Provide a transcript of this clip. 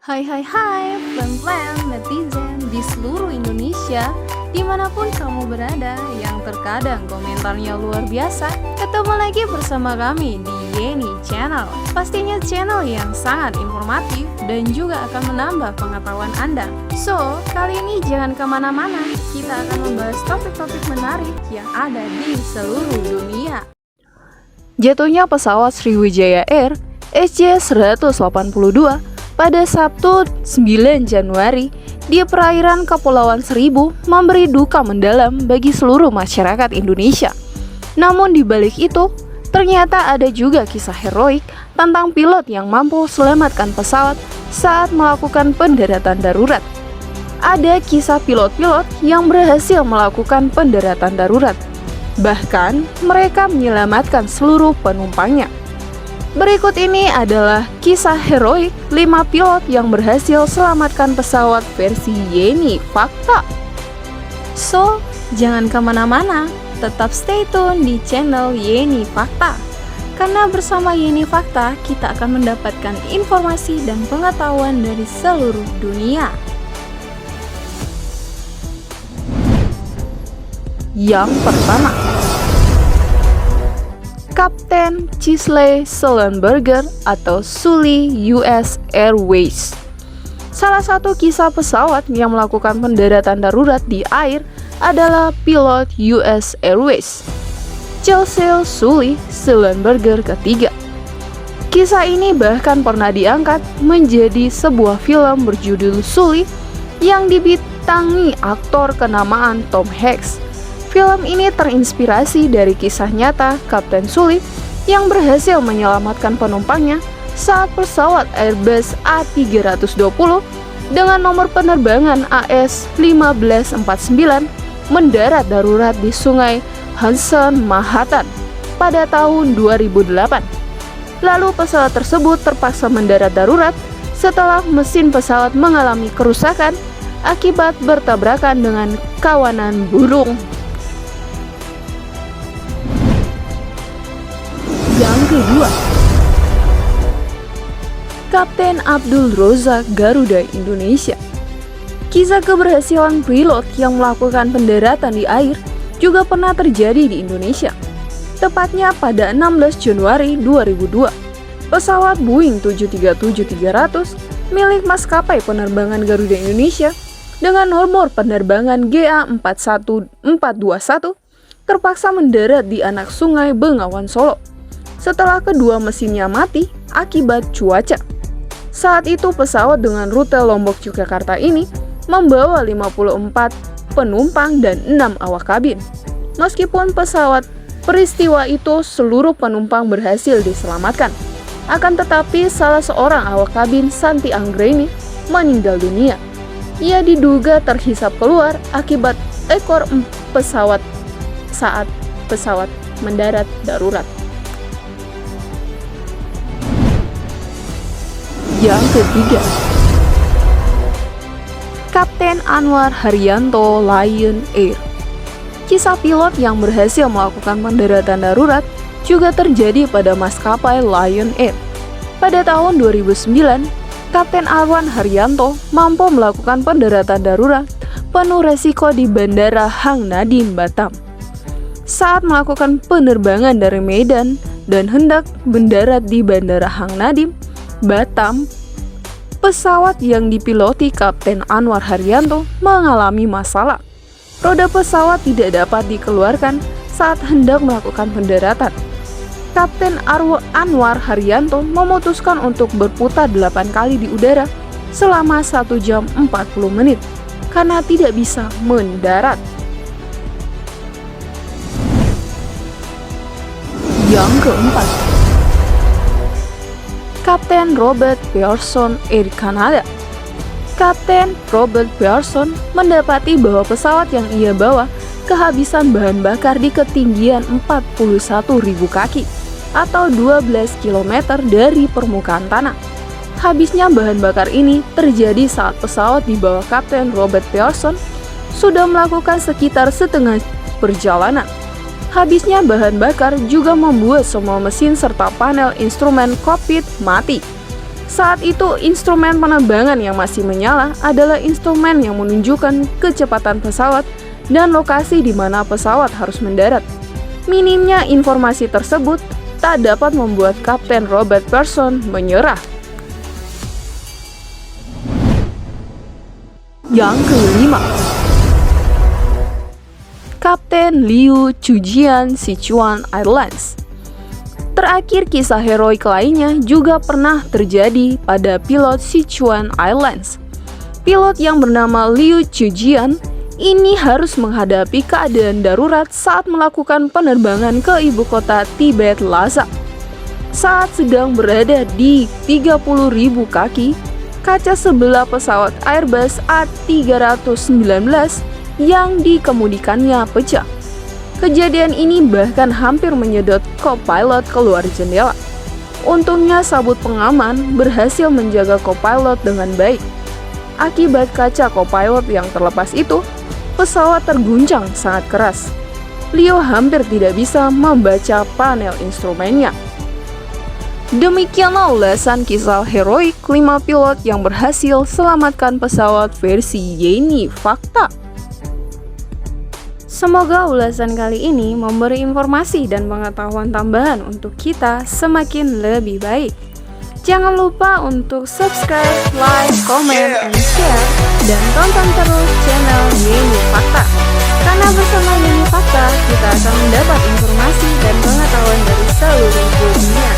Hai hai hai, plan-plan netizen di seluruh Indonesia, dimanapun kamu berada, yang terkadang komentarnya luar biasa. Ketemu lagi bersama kami di Yeni Channel. Pastinya channel yang sangat informatif dan juga akan menambah pengetahuan Anda. So, kali ini jangan kemana-mana, kita akan membahas topik-topik menarik yang ada di seluruh dunia. Jatuhnya pesawat Sriwijaya Air SJ182 pada Sabtu 9 Januari di perairan Kepulauan Seribu memberi duka mendalam bagi seluruh masyarakat Indonesia. Namun di balik itu, ternyata ada juga kisah heroik tentang pilot yang mampu selamatkan pesawat saat melakukan pendaratan darurat. Ada kisah pilot-pilot yang berhasil melakukan pendaratan darurat. Bahkan, mereka menyelamatkan seluruh penumpangnya. Berikut ini adalah kisah heroik 5 pilot yang berhasil selamatkan pesawat versi Yeni Fakta. So, jangan kemana-mana, tetap stay tune di channel Yeni Fakta. Karena bersama Yeni Fakta, kita akan mendapatkan informasi dan pengetahuan dari seluruh dunia. Yang pertama, Kapten Chesley Sullenberger atau Sully US Airways. Salah satu kisah pesawat yang melakukan pendaratan darurat di air adalah pilot US Airways, Chesley Sully Sullenberger ketiga. Kisah ini bahkan pernah diangkat menjadi sebuah film berjudul Sully yang dibintangi aktor kenamaan Tom Hanks. Film ini terinspirasi dari kisah nyata Kapten Sully yang berhasil menyelamatkan penumpangnya saat pesawat Airbus A320 dengan nomor penerbangan AS1549 mendarat darurat di Sungai Hudson, Manhattan pada tahun 2008. Lalu pesawat tersebut terpaksa mendarat darurat setelah mesin pesawat mengalami kerusakan akibat bertabrakan dengan kawanan burung. Yang kedua, Kapten Abdul Rozak Garuda Indonesia. Kisah keberhasilan pilot yang melakukan pendaratan di air juga pernah terjadi di Indonesia. Tepatnya pada 16 Januari 2002, pesawat Boeing 737-300 milik maskapai penerbangan Garuda Indonesia dengan nomor penerbangan GA41421 terpaksa mendarat di anak sungai Bengawan Solo setelah kedua mesinnya mati akibat cuaca. Saat itu pesawat dengan rute Lombok Yogyakarta ini membawa 54 penumpang dan 6 awak kabin. Meskipun pesawat peristiwa itu seluruh penumpang berhasil diselamatkan, akan tetapi salah seorang awak kabin, Santi Anggreni, meninggal dunia. Ia diduga terhisap keluar akibat ekor pesawat saat pesawat mendarat darurat. Yang ketiga, Kapten Anwar Haryanto Lion Air. Kisah pilot yang berhasil melakukan pendaratan darurat juga terjadi pada maskapai Lion Air. Pada tahun 2009, Kapten Anwar Haryanto mampu melakukan pendaratan darurat penuh resiko di Bandara Hang Nadiem, Batam. Saat melakukan penerbangan dari Medan dan hendak mendarat di Bandara Hang Nadiem, Batam, pesawat yang dipiloti Kapten Anwar Haryanto mengalami masalah. Roda pesawat tidak dapat dikeluarkan saat hendak melakukan pendaratan. Kapten Anwar Haryanto memutuskan untuk berputar 8 kali di udara selama 1 jam 40 menit karena tidak bisa mendarat. Yang keempat, Kapten Robert Pearson Air Canada. Kapten Robert Pearson mendapati bahwa pesawat yang ia bawa kehabisan bahan bakar di ketinggian 41.000 kaki atau 12 km dari permukaan tanah. Habisnya bahan bakar ini terjadi saat pesawat di bawah Kapten Robert Pearson sudah melakukan sekitar setengah perjalanan. Habisnya bahan bakar juga membuat semua mesin serta panel instrumen kokpit mati. Saat itu, instrumen penerbangan yang masih menyala adalah instrumen yang menunjukkan kecepatan pesawat dan lokasi di mana pesawat harus mendarat. Minimnya informasi tersebut tak dapat membuat Kapten Robert Pearson menyerah. Yang kelima, Kapten Liu Chujian Sichuan Airlines. Terakhir, kisah heroik lainnya juga pernah terjadi pada pilot Sichuan Airlines. Pilot yang bernama Liu Chujian ini harus menghadapi keadaan darurat saat melakukan penerbangan ke ibu kota Tibet, Lhasa. Saat sedang berada di 30.000 kaki, kaca sebelah pesawat Airbus A319 yang dikemudikannya pecah. Kejadian ini bahkan hampir menyedot co-pilot keluar jendela. Untungnya sabut pengaman berhasil menjaga co-pilot dengan baik. Akibat kaca co-pilot yang terlepas itu, pesawat terguncang sangat keras. Liu hampir tidak bisa membaca panel instrumennya. Demikianlah ulasan kisah heroik 5 pilot yang berhasil selamatkan pesawat versi Yeni Fakta. Semoga ulasan kali ini memberi informasi dan pengetahuan tambahan untuk kita semakin lebih baik. Jangan lupa untuk subscribe, like, comment, and share, dan tonton terus channel Yeni Fakta. Karena bersama Yeni Fakta, kita akan mendapat informasi dan pengetahuan dari seluruh dunia.